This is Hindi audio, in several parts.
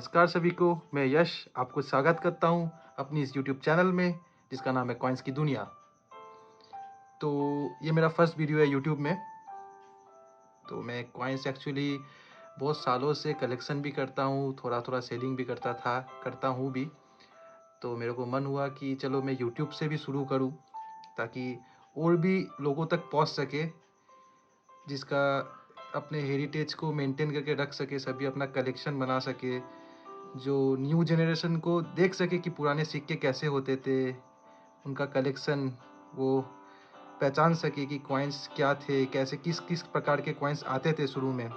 नमस्कार सभी को, मैं यश आपको स्वागत करता हूँ अपनी इस यूट्यूब चैनल में जिसका नाम है कॉइन्स की दुनिया। तो ये मेरा फर्स्ट वीडियो है यूट्यूब में। तो मैं कॉइन्स एक्चुअली बहुत सालों से कलेक्शन भी करता हूँ, थोड़ा थोड़ा सेलिंग भी करता हूँ भी। तो मेरे को मन हुआ कि चलो मैं यूट्यूब से भी शुरू करूँ ताकि और भी लोगों तक पहुँच सके, जिसका अपने हेरिटेज को मेंटेन करके रख सके, सभी अपना कलेक्शन बना सके, जो न्यू जनरेशन को देख सके कि पुराने सिक्के कैसे होते थे, उनका कलेक्शन वो पहचान सके कि कॉइन्स क्या थे, कैसे किस किस प्रकार के कॉइन्स आते थे शुरू में।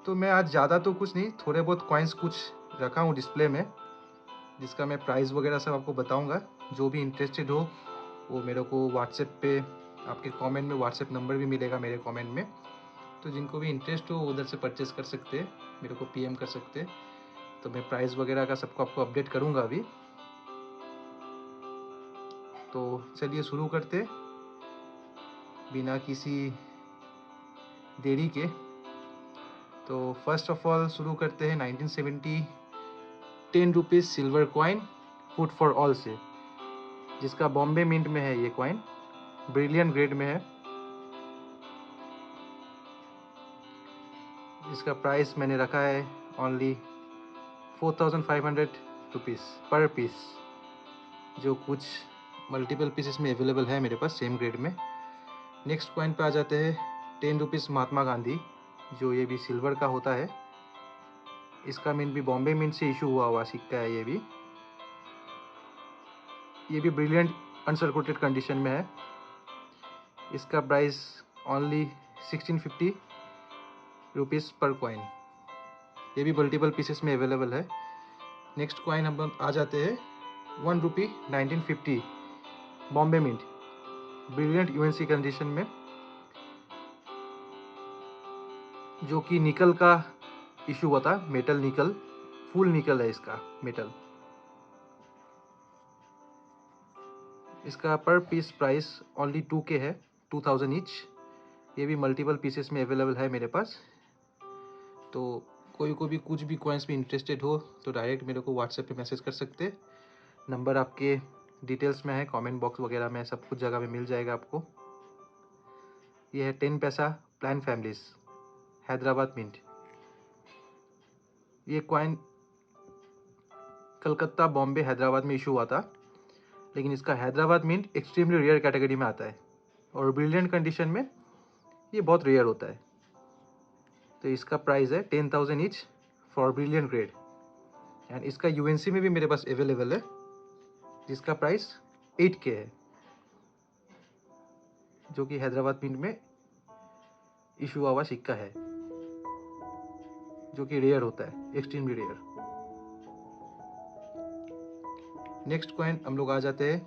तो मैं आज ज़्यादा तो कुछ नहीं, थोड़े बहुत कॉइन्स कुछ रखा हूँ डिस्प्ले में, जिसका मैं प्राइस वगैरह सब आपको बताऊँगा। जो भी इंटरेस्टेड हो वो मेरे को व्हाट्सएप पे, आपके कमेंट में व्हाट्सएप नंबर भी मिलेगा मेरे कमेंट में, तो जिनको भी इंटरेस्ट हो उधर से परचेस कर सकते हैं, मेरे को पीएम कर सकते हैं। तो मैं प्राइस वगैरह का सबको आपको अपडेट करूँगा अभी। तो चलिए शुरू करते बिना किसी देरी के। तो फर्स्ट ऑफ ऑल शुरू करते हैं 1970 ₹10 silver coin food for all से, जिसका बॉम्बे मिंट में है। ये कॉइन ब्रिलियंट ग्रेड में है। इसका प्राइस मैंने रखा है ओनली ₹4500 पर पीस, जो कुछ मल्टीपल पीसेस में अवेलेबल है मेरे पास सेम ग्रेड में। नेक्स्ट कॉइन पे आ जाते हैं ₹10 महात्मा गांधी, जो ये भी सिल्वर का होता है। इसका मिंट भी बॉम्बे मिंट से इशू हुआ सिक्का है। ये भी ब्रिलियंट अनसर्कुलेटेड कंडीशन में है। इसका प्राइस ओनली ₹1650 पर कॉइन। ये भी मल्टीपल पीसेस में अवेलेबल है। नेक्स्ट कॉइन हम आ जाते हैं ₹1 1950 Bombay mint, brilliant UNC condition में, जो कि निकल का इशू हुआ था, मेटल निकल, फुल निकल है इसका मेटल। इसका पर पीस प्राइस ओनली 2K है, 2000 ईच। ये भी मल्टीपल पीसेस में अवेलेबल है मेरे पास। तो कोई को भी कुछ भी कॉइन्स में इंटरेस्टेड हो तो डायरेक्ट मेरे को व्हाट्सएप पे मैसेज कर सकते। नंबर आपके डिटेल्स में है, कमेंट बॉक्स वगैरह में, सब कुछ जगह में मिल जाएगा आपको। ये है 10 पैसा प्लान फैमिलीज हैदराबाद मिंट। ये कॉइन कलकत्ता, बॉम्बे, हैदराबाद में इशू हुआ था, लेकिन इसका Hyderabad mint extremely rare category में आता है और ब्रिलियंट कंडीशन में ये बहुत रेयर होता है। तो इसका प्राइस है 10,000 each for brilliant grade. And इसका यूएनसी में भी मेरे पास अवेलेबल है, जिसका प्राइस 8K है, जो कि हैदराबाद मिंट में इशू हुआ सिक्का है, जो कि रेयर होता है, एक्सट्रीमली रेयर। नेक्स्ट कॉइन हम लोग आ जाते हैं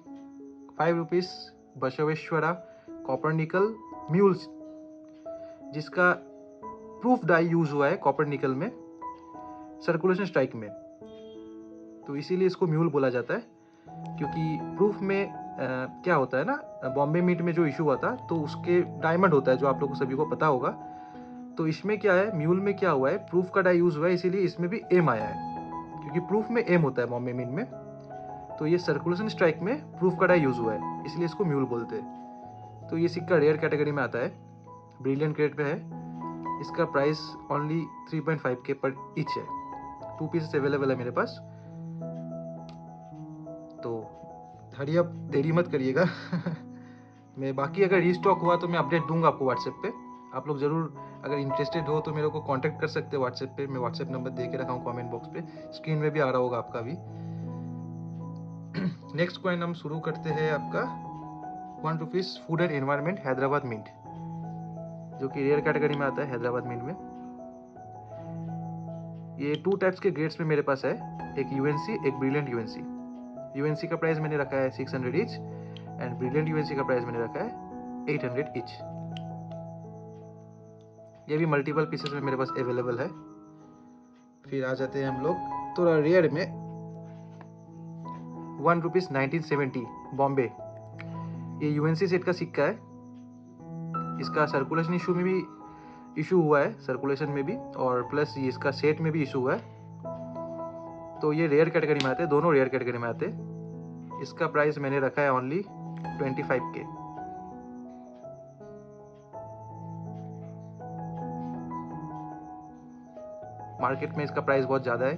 ₹5 बसवेश्वरा कॉपर निकल म्यूल्स, जिसका प्रूफ डाई यूज हुआ है कॉपर निकल में, सर्कुलेशन स्ट्राइक में। तो इसीलिए इसको म्यूल बोला जाता है, क्योंकि प्रूफ में क्या होता है ना, बॉम्बे मिंट में जो इशू हुआ था तो उसके डायमंड होता है, जो आप लोगों को सभी को पता होगा। तो इसमें क्या है, म्यूल में क्या हुआ है, प्रूफ का डाई यूज हुआ है, इसीलिए इसमें भी एम आया है, क्योंकि प्रूफ में एम होता है बॉम्बे मिंट में। तो ये सर्कुलेशन स्ट्राइक में प्रूफ का डाई यूज हुआ है, इसलिए इसको म्यूल बोलते हैं। तो ये सिक्का रेयर कैटेगरी में आता है, ब्रिलियंट ग्रेड पे है। इसका प्राइस ओनली 3.5K पर ईच है, 2 पीसेस अवेलेबल है मेरे पास। तो हरी अब देरी मत करिएगा मैं बाकी अगर रीस्टॉक हुआ तो मैं अपडेट दूंगा आपको व्हाट्सएप पे। आप लोग ज़रूर अगर इंटरेस्टेड हो तो मेरे को कांटेक्ट कर सकते हो व्हाट्सएप पे। मैं व्हाट्सएप नंबर दे के रखा हूँ कमेंट बॉक्स पे, स्क्रीन में भी आ रहा होगा आपका भी। नेक्स्ट कॉइन हम शुरू करते हैं आपका ₹1 food and environment Hyderabad mint, जो कि रेयर कैटेगरी में आता है हैदराबाद मिंट में। ये 2 टाइप्स के ग्रेड्स में मेरे पास है, एक यूएनसी, एक ब्रिलियंट यूएनसी। यूएनसी का प्राइस मैंने रखा है 600 ईच एंड ब्रिलियंट यूएनसी का प्राइस मैंने रखा है 800 ईच। ये भी मल्टीपल पीसेस में मेरे पास अवेलेबल है। फिर आ जाते हैं हम लोग थोड़ा रेयर में, ₹1 1970 बॉम्बे। ये यूएनसी सेट का सिक्का है। इसका सर्कुलेशन इशू में भी इशू हुआ है, सर्कुलेशन में भी, और प्लस ये इसका सेट में भी इशू हुआ है। तो ये रेयर कैटेगरी में आते हैं, दोनों रेयर कैटेगरी में आते हैं। इसका प्राइस मैंने रखा है ओनली 25K। मार्केट में इसका प्राइस बहुत ज़्यादा है,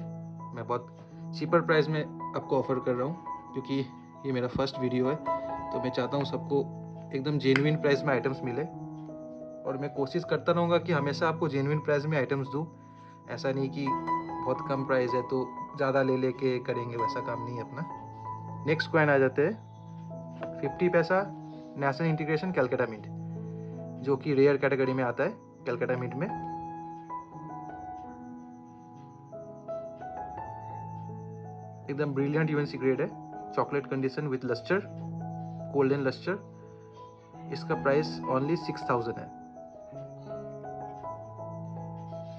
मैं बहुत चीपर प्राइस में आपको ऑफर कर रहा हूँ क्योंकि ये मेरा फर्स्ट वीडियो है। तो मैं चाहता हूँ सबको एकदम जेन्युइन प्राइस में आइटम्स मिले, और मैं कोशिश करता रहूँगा कि हमेशा आपको जेन्युइन प्राइस में आइटम्स दूँ। ऐसा नहीं कि बहुत कम प्राइस है तो ज़्यादा ले लेके करेंगे, वैसा काम नहीं है अपना। नेक्स्ट कॉइन आ जाते हैं 50 पैसा नेशनल इंटीग्रेशन कैलकाटा मिंट, जो कि रेयर कैटेगरी में आता है कैलकाटा मिंट में। एकदम ब्रिलियंट यूएनसी ग्रेड है, chocolate condition with lustre, golden lustre. इसका प्राइस ओनली 6000 है।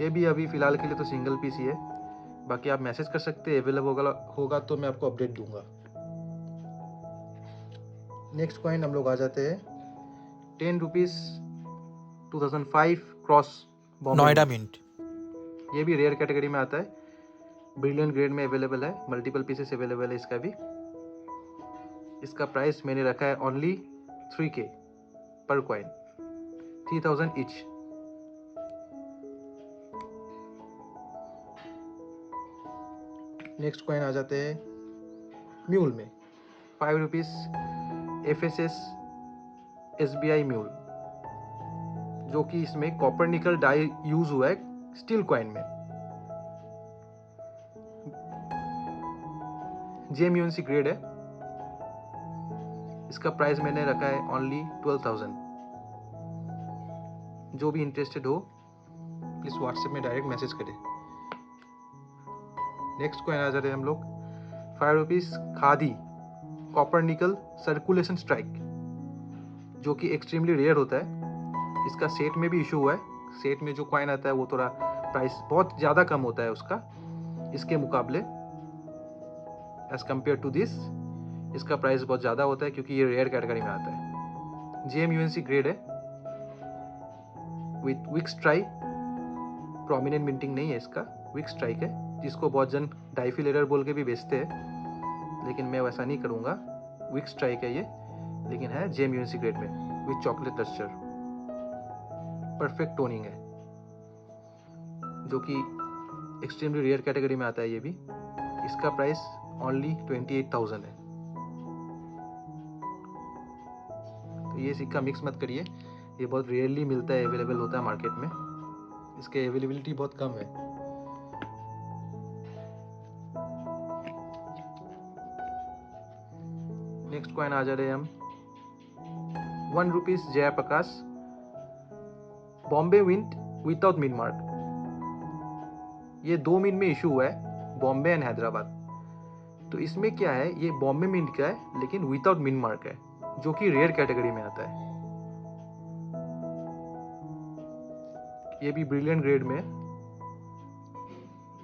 ये भी अभी फ़िलहाल के लिए तो सिंगल पीस ही है, बाकी आप मैसेज कर सकते हैं, अवेलेबल होगा तो मैं आपको अपडेट दूंगा। नेक्स्ट कॉइन हम लोग आ जाते हैं 10 रुपीज़ 2005 क्रॉस नोएडा मिंट। ये भी रेयर कैटेगरी में आता है, ब्रिलियंट ग्रेड में अवेलेबल है, मल्टीपल पीसेस अवेलेबल है इसका भी। इसका प्राइस मैंने रखा है ओनली 3K पर कॉइन, 3000 ईच। नेक्स्ट कॉइन आ जाते हैं म्यूल में 5 रुपीज़ FSS SBI म्यूल, जो कि इसमें कॉपर निकल डाई यूज हुआ है स्टील कॉइन में। JMUNC ग्रेड है। इसका प्राइस मैंने रखा है ओनली 12000। जो भी इंटरेस्टेड हो प्लीज़ व्हाट्सएप में डायरेक्ट मैसेज करें। नेक्स्ट कॉइन आ जाते हैं हम लोग 5 rupees khadi copper nickel circulation strike, जो कि एक्सट्रीमली रेयर होता है। इसका सेट में भी इशू हुआ है। सेट में जो कॉइन आता है वो थोड़ा प्राइस बहुत ज़्यादा कम होता है उसका, इसके मुकाबले एज कम्पेयर टू दिस इसका प्राइस बहुत ज़्यादा होता है क्योंकि ये रेयर कैटेगरी में आता है। JMUNC ग्रेड है with weak strike, prominent minting नहीं है इसका, विक स्ट्राइक है, जिसको बहुत जन डाइफिल एरर बोल के भी बेचते हैं, लेकिन मैं वैसा नहीं करूँगा। विक स्ट्राइक है ये, लेकिन है JMUNC ग्रेड में with chocolate lustre, perfect toning है, जो कि एक्सट्रीमली रेयर कैटेगरी में आता है ये भी। इसका प्राइस ओनली 28000 है। तो ये सिक्का मिक्स मत करिए, ये बहुत रेयरली मिलता है, अवेलेबल होता है मार्केट में, इसके अवेलेबिलिटी बहुत कम है। नेक्स्ट कॉइन आ जा रहे हैं हम 1 rupees Jayaprakash Bombay mint without mint mark. ये 2 मिंट में इशू हुआ है, बॉम्बे एंड हैदराबाद। तो इसमें क्या है, ये बॉम्बे मिंट का है लेकिन विदाउट मिंट मार्क है, जो कि रेयर कैटेगरी में आता है। ये भी ब्रिलियंट ग्रेड में।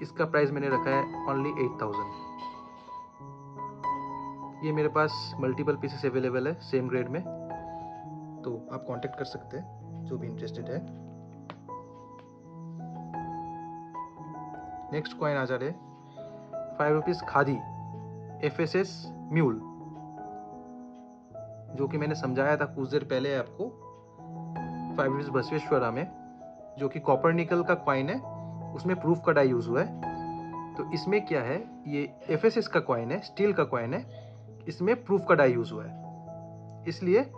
इसका प्राइस मैंने रखा है ओनली 8000। ये मेरे पास मल्टीपल पीसेस अवेलेबल है सेम ग्रेड में, तो आप कांटेक्ट कर सकते हैं जो भी इंटरेस्टेड है। नेक्स्ट कॉइन आ जा रहे 5 रुपीज़ खादी FSS म्यूल, जो कि मैंने समझाया था कुछ देर पहले आपको 5 रुपीज़ बसवेश्वरा में, जो कि कॉपर निकल का कॉइन है, उसमें प्रूफ का डाई यूज़ हुआ है। तो इसमें क्या है, ये FSS का कॉइन है, स्टील का कॉइन है, इसमें प्रूफ का डाई यूज़ हुआ है, इसलिए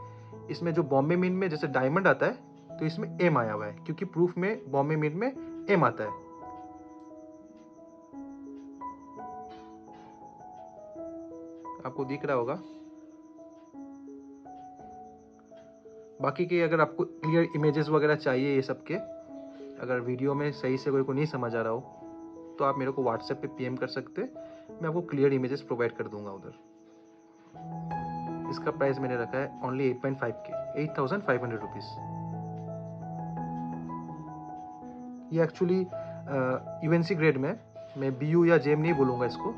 इसमें जो बॉम्बे मिंट में जैसे डायमंड आता है तो इसमें M आया हुआ है, क्योंकि प्रूफ में बॉम्बे मिंट में M आता है। आपको दिख रहा होगा। बाकी के अगर आपको क्लियर इमेजेस वगैरह चाहिए ये सब के, अगर वीडियो में सही से कोई को नहीं समझ आ रहा हो तो आप मेरे को व्हाट्सएप पे PM कर सकते हैं, मैं आपको क्लियर इमेजेस प्रोवाइड कर दूंगा उधर। इसका प्राइस मैंने रखा है ओनली 8.5K, 8500 रुपीज़। ये एक्चुअली UNC ग्रेड में, मैं BU या JM नहीं बोलूँगा इसको,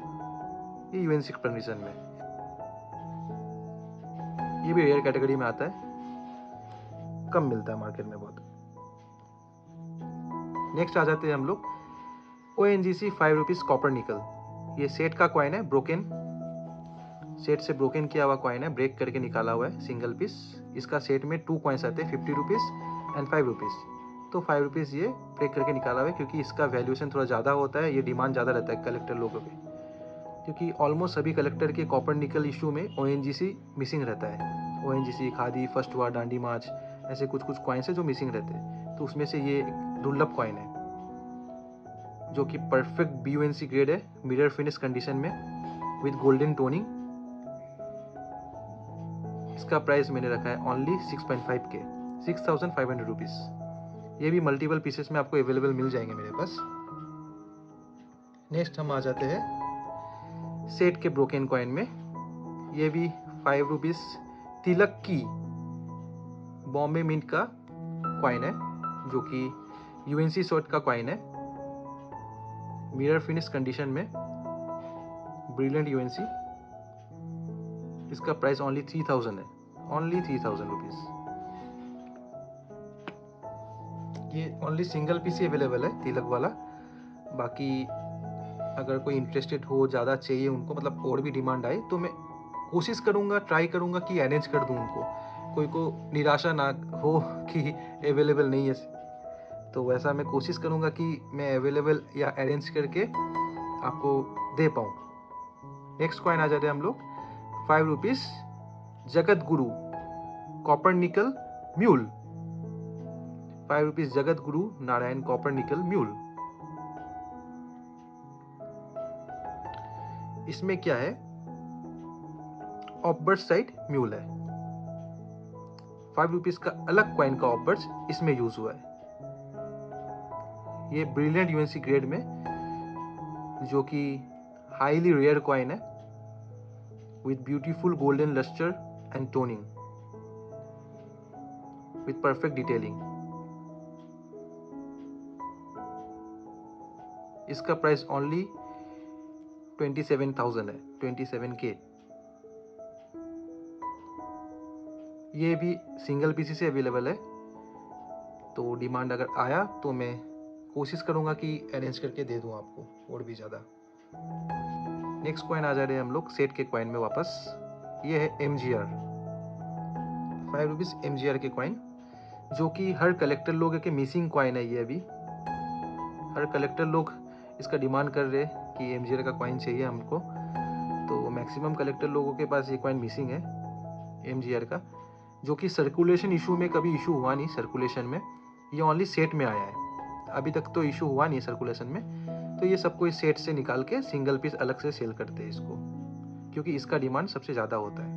ये UNC कंडीशन में। ये भी रेयर कैटेगरी में आता है, कम मिलता है मार्केट में बहुत। नेक्स्ट आ जाते हैं हम लोग ONGC 5 रुपीज़ कॉपर निकल, ये सेट का कॉइन है, ब्रोकन, सेट से ब्रोकन किया हुआ कॉइन है, ब्रेक करके निकाला हुआ है, सिंगल पीस। इसका सेट में 2 कॉइन्स आते हैं, 50 रुपीज़ एंड 5 रुपीज़। तो 5 रुपीज़ ये ब्रेक करके निकाला हुआ है, क्योंकि इसका वैल्यूएशन थोड़ा ज़्यादा होता है, ये डिमांड ज़्यादा रहता है कलेक्टर लोगों पे, क्योंकि ऑलमोस्ट सभी कलेक्टर के कॉपर निकल इशू में ONGC मिसिंग रहता है। ONGC, खादी, फर्स्ट वार, डांडी मार्च, ऐसे कुछ कुछ कॉइन्स है जो मिसिंग रहते हैं। तो उसमें से ये एक दुर्लभ कॉइन है जो कि परफेक्ट BUNC ग्रेड है, मिरर फिनिश कंडीशन में विद गोल्डन टोनिंग। इसका प्राइस मैंने रखा है ओनली 6.5 के, 6500 रुपीज़। ये भी मल्टीपल पीसेस में आपको अवेलेबल मिल जाएंगे मेरे पास। नेक्स्ट हम आ जाते हैं सेट के ब्रोकन कॉइन में। ये भी 5 रुपीज़ तिलक की बॉम्बे मिंट का कॉइन है, जो कि UNC शॉर्ट का कॉइन है, मिरर फिनिश कंडीशन में, ब्रिलियंट UNC। इसका प्राइस ओनली 3000 है, ओनली 3000 रुपीज़। ये ओनली सिंगल पीस ही अवेलेबल है तिलक वाला। बाकी अगर कोई इंटरेस्टेड हो, ज़्यादा चाहिए उनको, मतलब और भी डिमांड आए, तो मैं कोशिश करूँगा, ट्राई करूँगा कि अरेंज कर दूँ उनको, कोई को निराशा ना हो कि अवेलेबल नहीं है। तो वैसा मैं कोशिश करूँगा कि मैं अवेलेबल या अरेंज करके आपको दे पाऊँ। नेक्स्ट कॉइन आ जाते हैं हम लोग 5 rupees Jagat Guru copper nickel mule. 5 rupees Jagat Guru Narayan copper nickel mule. इसमें क्या है, ऑफबर्स साइड म्यूल है। 5 रुपीज़ का अलग कॉइन का ऑफबर्स इसमें यूज हुआ है। ये ब्रिलियंट UNC ग्रेड में, जो कि हाईली रेयर कॉइन है with beautiful golden lustre and toning with perfect detailing. इसका प्राइस ओनली 27,000 है, 27K। ये भी सिंगल पीसी से अवेलेबल है, तो डिमांड अगर आया तो मैं कोशिश करूंगा कि अरेंज करके दे दूं आपको और भी ज़्यादा। नेक्स्ट कॉइन आ जा रहे हैं हम लोग सेट के कॉइन में वापस। ये है MGR, 5 रुपीज़ MGR के कॉइन, जो कि हर कलेक्टर लोग के मिसिंग कॉइन है। ये अभी हर कलेक्टर लोग इसका डिमांड कर रहे हैं कि MGR का कॉइन चाहिए हमको, तो मैक्सिमम कलेक्टर लोगों के पास ये कॉइन मिसिंग है MGR का, जो कि सर्कुलेशन इशू में कभी इशू हुआ नहीं। सर्कुलेशन में ये ओनली सेट में आया है, अभी तक तो इशू हुआ नहीं सर्कुलेशन में। तो ये सबको इस सेट से निकाल के सिंगल पीस अलग से सेल करते हैं इसको, क्योंकि इसका डिमांड सबसे ज़्यादा होता है।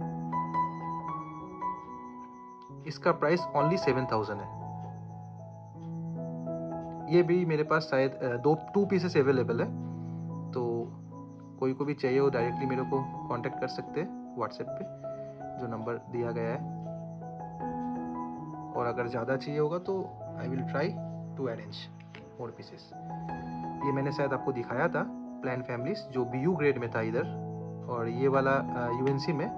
इसका प्राइस ओनली 7000 है। ये भी मेरे पास शायद 2 पीसेस अवेलेबल है, तो कोई को भी चाहिए हो डायरेक्टली मेरे को कांटेक्ट कर सकते हैं व्हाट्सएप पे, जो नंबर दिया गया है। और अगर ज़्यादा चाहिए होगा तो I will try to arrange more pieces. ये मैंने शायद आपको दिखाया था प्लान फैमिलीज, जो BU ग्रेड में था इधर, और ये वाला UNC में,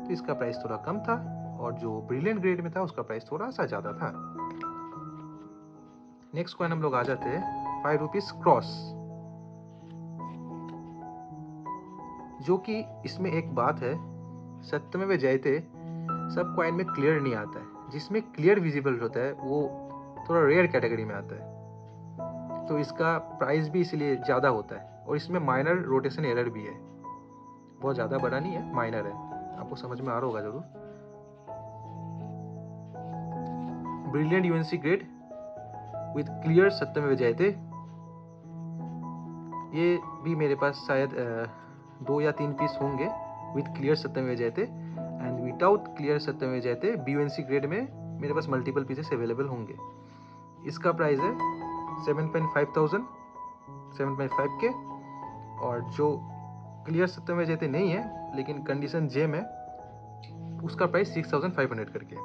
तो इसका प्राइस थोड़ा कम था, और जो ब्रिलियंट ग्रेड में था उसका प्राइस थोड़ा सा ज़्यादा था। नेक्स्ट कॉइन हम लोग आ जाते हैं 5 रुपीज़ क्रॉस, जो कि इसमें एक बात है, सत्यमेव जयते सब कॉइन में क्लियर नहीं आता है। जिसमें क्लियर विजिबल होता है वो थोड़ा रेयर कैटेगरी में आता है, तो इसका प्राइस भी इसलिए ज़्यादा होता है। और इसमें माइनर रोटेशन एरर भी है, बहुत ज़्यादा बड़ा नहीं है, माइनर है, आपको समझ में आ रहा होगा जरूर। Brilliant UNC grade with clear सत्यमेव जयते। ये भी मेरे पास शायद 2 या 3 पीस होंगे विद क्लियर सत्यमेव जयते, एंड विदाउट क्लियर सत्यमेव जयते BUNC ग्रेड में मेरे पास मल्टीपल पीसेस अवेलेबल होंगे। इसका प्राइस है 7.5 के, और जो क्लियर सत्यमेव जयते नहीं है लेकिन कंडीशन J में, उसका प्राइस 6500 करके।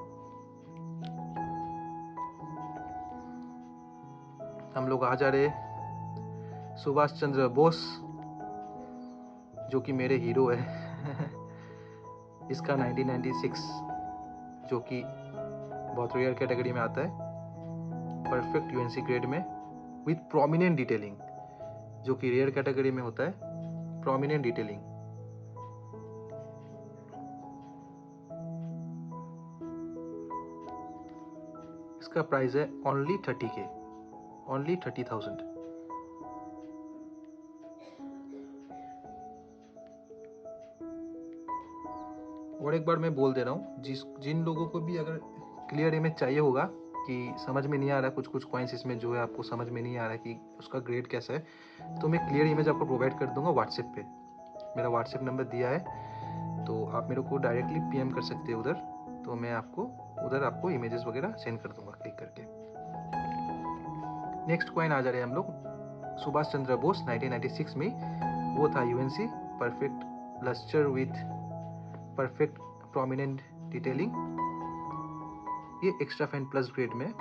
हम लोग आ जा रहे सुभाष चंद्र बोस, जो कि मेरे हीरो है इसका 1996, जो कि बहुत रेयर कैटेगरी में आता है, परफेक्ट UNC ग्रेड में विद प्रोमिनेंट डिटेलिंग, जो कि रेयर कैटेगरी में होता है, प्रोमिनेंट डिटेलिंग। इसका प्राइस है ओनली 30K, ओनली 30,000। और एक बार मैं बोल दे रहा हूँ, जिन लोगों को भी अगर क्लियर इमेज चाहिए होगा कि समझ में नहीं आ रहा, कुछ कॉइन्स इसमें जो है आपको समझ में नहीं आ रहा कि उसका ग्रेड कैसा है, तो मैं क्लियर इमेज आपको प्रोवाइड कर दूंगा व्हाट्सएप पे। मेरा व्हाट्सएप नंबर दिया है, तो आप मेरे को डायरेक्टली पीएम कर सकते हैं उधर, तो मैं आपको उधर आपको इमेजेस वगैरह सेंड कर दूंगा क्लिक करके। नेक्स्ट कॉइन आ जा रहे हैं हम लोग सुभाष चंद्र बोस 1996 में, वो था UNC perfect lustre with perfect prominent detailing. ये एक्स्ट्रा फाइन प्लस ग्रेड में,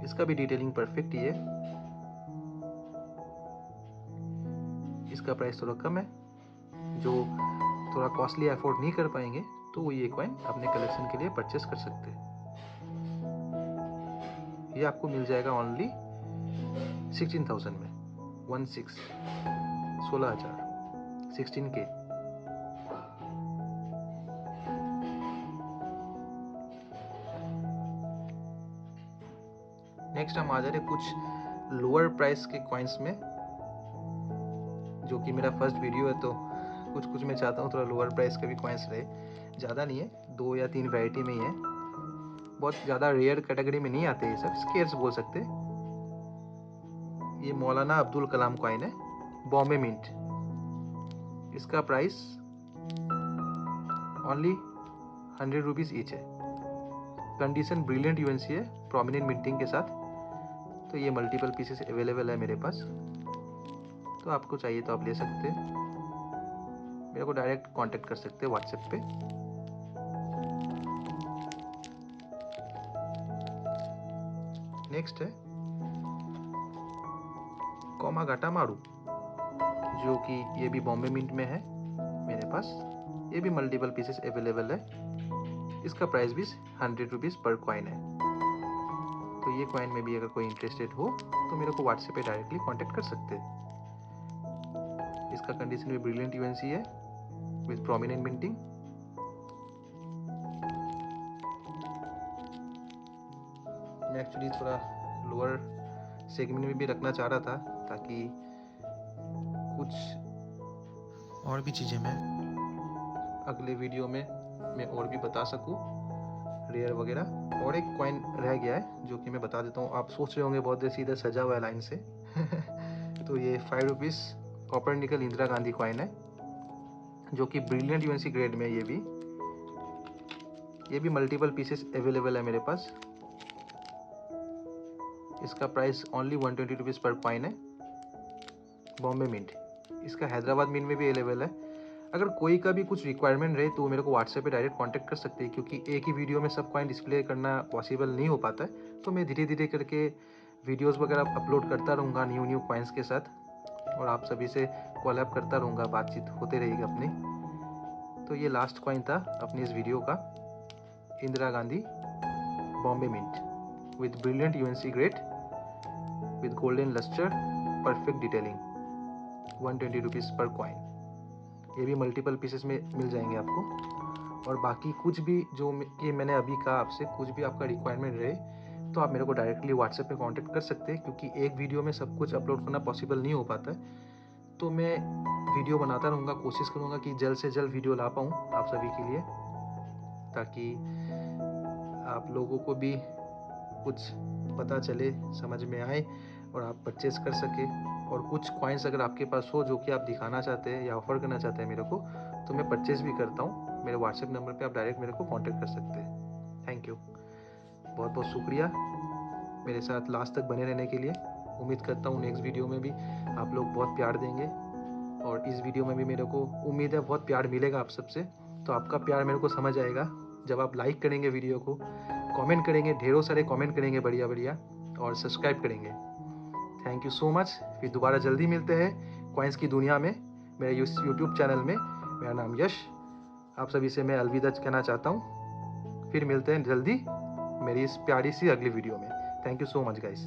इसका भी डिटेलिंग परफेक्ट ही है। इसका प्राइस थोड़ा कम है, जो थोड़ा कॉस्टली अफोर्ड नहीं कर पाएंगे तो वो ये कॉइन अपने कलेक्शन के लिए परचेस कर सकते हैं। ये आपको मिल जाएगा ओनली 16,000 में, 16,000 16K। नेक्स्ट हम आ जा रहे कुछ लोअर प्राइस के कॉइन्स में, जो कि मेरा फर्स्ट वीडियो है, तो कुछ मैं चाहता हूँ थोड़ा लोअर प्राइस के भी कॉइन्स रहे। ज़्यादा नहीं है, 2 या 3 वैरायटी में ही है, बहुत ज़्यादा रेयर कैटेगरी में नहीं आते ये सब, स्केर्स बोल सकते। ये मौलाना अब्दुल कलाम कॉइन है, बॉम्बे मिंट। इसका प्राइस ओनली 100 रुपीज़ ईच है। कंडीशन ब्रिलियंट यूएनसी है प्रोमिनेंट मिंटिंग के साथ। तो ये मल्टीपल पीसेस अवेलेबल है मेरे पास, तो आपको चाहिए तो आप ले सकते हैं, मेरे को डायरेक्ट कांटेक्ट कर सकते हैं व्हाट्सएप पे। नेक्स्ट है कोमागाटा मारू, जो कि ये भी बॉम्बे मिंट में है मेरे पास। ये भी मल्टीपल पीसेस अवेलेबल है। इसका प्राइस भी 100 रुपीज़ पर कॉइन है। तो ये कॉइन में भी अगर कोई इंटरेस्टेड हो तो मेरे को व्हाट्सएप पे डायरेक्टली कांटेक्ट कर सकते हैं। इसका कंडीशन भी ब्रिलियंट यूएनसी है विद प्रोमिनेंट मिंटिंग। मैं एक्चुअली थोड़ा लोअर सेगमेंट में भी रखना चाह रहा था, ताकि कुछ और भी चीज़ें मैं अगले वीडियो में मैं और भी बता सकूं, रेयर वगैरह। और एक कॉइन रह गया है जो कि मैं बता देता हूँ। आप सोच रहे होंगे बहुत देर से इधर सजा हुआ है लाइन से तो ये 5 rupees copper nickel Indira Gandhi coin है, जो कि ब्रिलियंट यूएनसी ग्रेड में। ये भी मल्टीपल पीसेस अवेलेबल है मेरे पास। इसका प्राइस ओनली 120 रुपीज़ पर कॉइन है, बॉम्बे मिंट। इसका हैदराबाद मिंट में भी अवेलेबल है। अगर कोई का भी कुछ रिक्वायरमेंट रहे तो मेरे को व्हाट्सएप पे डायरेक्ट कांटेक्ट कर सकते हैं, क्योंकि एक ही वीडियो में सब कॉइन डिस्प्ले करना पॉसिबल नहीं हो पाता है। तो मैं धीरे धीरे करके वीडियोस वगैरह अपलोड करता रहूँगा न्यू कॉइन्स के साथ, और आप सभी से कोलैब करता रहूँगा, बातचीत होते रहेगी अपनी। तो ये लास्ट कॉइन था अपनी इस वीडियो का, Indira Gandhi Bombay mint with brilliant UNC grade with golden lustre perfect detailing, 120 rupees पर कॉइन। ये भी मल्टीपल पीसेस में मिल जाएंगे आपको। और बाकी कुछ भी जो कि मैंने अभी कहा आपसे, कुछ भी आपका रिक्वायरमेंट रहे तो आप मेरे को डायरेक्टली व्हाट्सएप पे कांटेक्ट कर सकते हैं, क्योंकि एक वीडियो में सब कुछ अपलोड करना पॉसिबल नहीं हो पाता है। तो मैं वीडियो बनाता रहूँगा, कोशिश करूँगा कि जल्द से जल्द वीडियो ला पाऊँ आप सभी के लिए, ताकि आप लोगों को भी कुछ पता चले, समझ में आए और आप परचेस कर सके। और कुछ कॉइन्स अगर आपके पास हो जो कि आप दिखाना चाहते हैं या ऑफर करना चाहते हैं मेरे को, तो मैं परचेस भी करता हूँ। मेरे व्हाट्सएप नंबर पे आप डायरेक्ट मेरे को कांटेक्ट कर सकते हैं। थैंक यू, बहुत बहुत शुक्रिया मेरे साथ लास्ट तक बने रहने के लिए। उम्मीद करता हूँ नेक्स्ट वीडियो में भी आप लोग बहुत प्यार देंगे, और इस वीडियो में भी मेरे को उम्मीद है बहुत प्यार मिलेगा आप सबसे। तो आपका प्यार मेरे को समझ आएगा जब आप लाइक करेंगे वीडियो को, कमेंट करेंगे, ढेरों सारे कमेंट करेंगे बढ़िया बढ़िया, और सब्सक्राइब करेंगे। Thank you so much. फिर दोबारा जल्दी मिलते हैं कॉइन्स की दुनिया में, मेरे यूट्यूब चैनल में। मेरा नाम यश, आप सभी से मैं अलविदा कहना चाहता हूँ। फिर मिलते हैं जल्दी मेरी इस प्यारी सी अगली वीडियो में। Thank you so much guys.